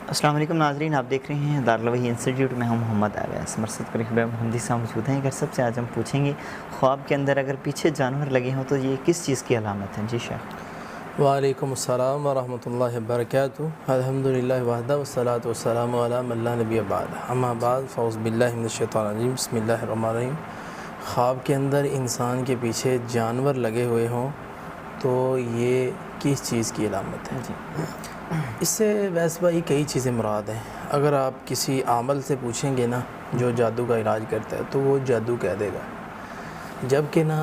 السلام علیکم ناظرین، آپ دیکھ رہے ہیں دارالوحی انسٹیٹیوٹ میں ہم محمد اویس مرصد پر اقبال محمدی صاحب موجود ہیں۔ اگر سب سے آج ہم پوچھیں گے خواب کے اندر اگر پیچھے جانور لگے ہوں تو یہ کس چیز کی علامت ہے؟ جی شیخ۔ وعلیکم السلام ورحمۃ اللہ وبرکاتہ۔ الحمدللہ وحدہ والصلاۃ والسلام علی من لا نبی بعد، اما بعد فاعوذ باللہ من الشیطان الرجیم، بسم اللہ الرحمن الرحیم۔ خواب کے اندر انسان کے پیچھے جانور لگے ہوئے ہوں تو یہ کس چیز کی علامت ہے؟ اس سے ویسے بھائی کئی چیزیں مراد ہیں۔ اگر آپ کسی عامل سے پوچھیں گے نا جو جادو کا علاج کرتا ہے تو وہ جادو کہہ دے گا، جب کہ نا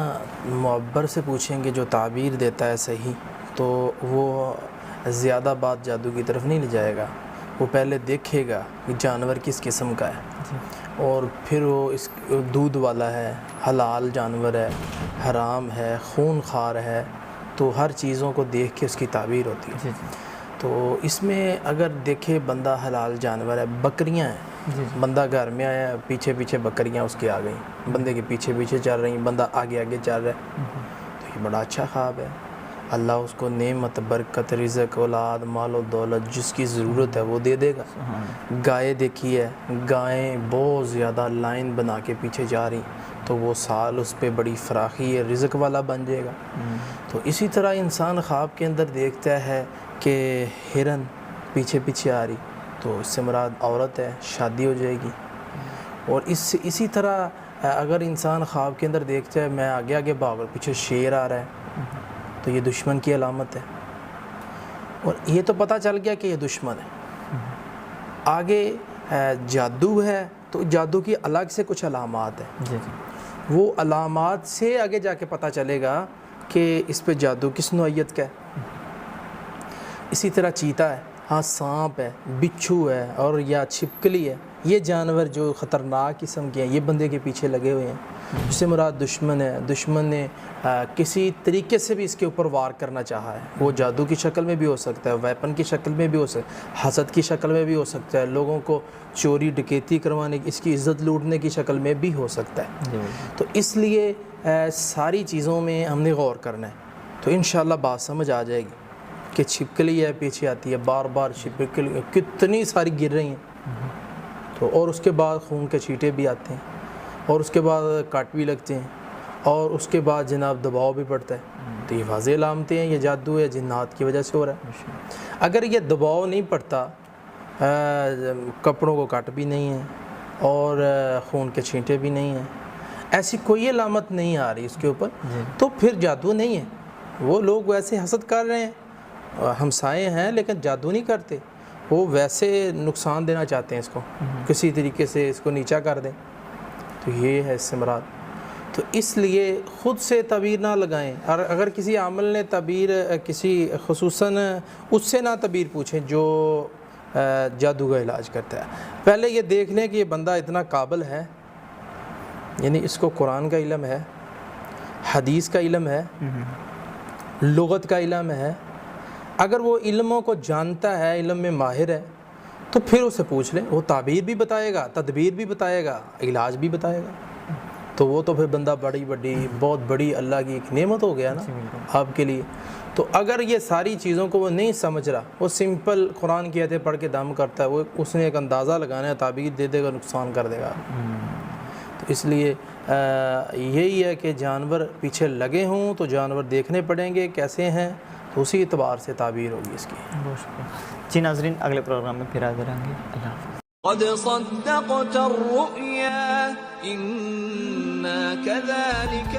معبر سے پوچھیں گے جو تعبیر دیتا ہے صحیح، تو وہ زیادہ بات جادو کی طرف نہیں لے جائے گا۔ وہ پہلے دیکھے گا کہ جانور کس قسم کا ہے، اور پھر وہ اس دودھ والا ہے، حلال جانور ہے، حرام ہے، خون خوار ہے، تو ہر چیزوں کو دیکھ کے اس کی تعبیر ہوتی ہے۔ تو اس میں اگر دیکھے بندہ حلال جانور ہے، بکریاں ہیں، بندہ گھر میں آیا، پیچھے پیچھے بکریاں اس کے آ گئیں، بندے کے پیچھے پیچھے چل رہی، بندہ آگے آگے چل رہا ہے، تو یہ بڑا اچھا خواب ہے۔ اللہ اس کو نعمت، برکت، رزق، اولاد، مال و دولت جس کی ضرورت ہے وہ دے دے گا۔ گائے دیکھی ہے، گائیں بہت زیادہ لائن بنا کے پیچھے جا رہی، تو وہ سال اس پہ بڑی فراخی ہے، رزق والا بن جائے گا۔ تو اسی طرح انسان خواب کے اندر دیکھتا ہے کہ ہرن پیچھے پیچھے آ رہی، تو اس سے مراد عورت ہے، شادی ہو جائے گی۔ اور اسی طرح اگر انسان خواب کے اندر دیکھتا ہے میں آگے آگے بھاگ رہا، پیچھے شیر آ رہا ہے، تو یہ دشمن کی علامت ہے، اور یہ تو پتہ چل گیا کہ یہ دشمن ہے۔ آگے جادو ہے تو جادو کی الگ سے کچھ علامات ہیں، وہ علامات سے آگے جا کے پتہ چلے گا کہ اس پہ جادو کس نوعیت کا ہے۔ اسی طرح چیتا ہے، ہاں سانپ ہے، بچھو ہے، اور یا چھپکلی ہے، یہ جانور جو خطرناک قسم کے ہیں یہ بندے کے پیچھے لگے ہوئے ہیں، اس سے مراد دشمن ہے۔ دشمن نے کسی طریقے سے بھی اس کے اوپر وار کرنا چاہا ہے، وہ جادو کی شکل میں بھی ہو سکتا ہے، ویپن کی شکل میں بھی ہو سکتا ہے، حسد کی شکل میں بھی ہو سکتا ہے، لوگوں کو چوری ڈکیتی کروانے کی، اس کی عزت لوٹنے کی شکل میں بھی ہو سکتا ہے۔ تو اس لیے ساری چیزوں میں ہم نے غور کرنا ہے، تو انشاءاللہ بات سمجھ آ جائے گی کہ چھپکلی ہے پیچھے آتی ہے، بار بار چھپکلی کتنی ساری گر رہی ہیں، تو اور اس کے بعد خون کے چھینٹے بھی آتے ہیں، اور اس کے بعد کاٹ بھی لگتے ہیں، اور اس کے بعد جناب دباؤ بھی پڑتا ہے، تو یہ واضح علامتیں ہیں، یہ جادو ہے، جنات کی وجہ سے ہو رہا ہے۔ اگر یہ دباؤ نہیں پڑتا، کپڑوں کو کٹ بھی نہیں ہے، اور خون کے چھینٹے بھی نہیں ہیں، ایسی کوئی علامت نہیں آ رہی اس کے اوپر، تو پھر جادو نہیں ہے۔ وہ لوگ ویسے حسد کر رہے ہیں، ہمسائے ہیں لیکن جادو نہیں کرتے، وہ ویسے نقصان دینا چاہتے ہیں، اس کو کسی طریقے سے اس کو نیچا کر دیں، تو یہ ہے اس سے مراد۔ تو اس لیے خود سے تعبیر نہ لگائیں، اور اگر کسی عامل نے تعبیر کسی خصوصاً اس سے نہ تعبیر پوچھیں جو جادو کا علاج کرتا ہے، پہلے یہ دیکھ لیں کہ یہ بندہ اتنا قابل ہے، یعنی اس کو قرآن کا علم ہے، حدیث کا علم ہے، لغت کا علم ہے۔ اگر وہ علموں کو جانتا ہے، علم میں ماہر ہے، تو پھر اسے پوچھ لیں، وہ تعبیر بھی بتائے گا، تدبیر بھی بتائے گا، علاج بھی بتائے گا، تو وہ تو پھر بندہ بہت بڑی اللہ کی ایک نعمت ہو گیا نا آپ کے لیے۔ تو اگر یہ ساری چیزوں کو وہ نہیں سمجھ رہا، وہ سمپل قرآن کی آیتیں پڑھ کے دم کرتا ہے، وہ اس نے ایک اندازہ لگانا ہے، تعبیر دے دے گا، نقصان کر دے گا۔ تو اس لیے یہی ہے کہ جانور پیچھے لگے ہوں تو جانور دیکھنے پڑیں گے کیسے ہیں، تو اسی اعتبار سے تعبیر ہوگی اس کی۔ بہت شکریہ جی ناظرین، اگلے پروگرام میں پھر حاضر ہوں گے۔ اللہ حافظ۔ قد صدقت الرؤيا إنا كذلك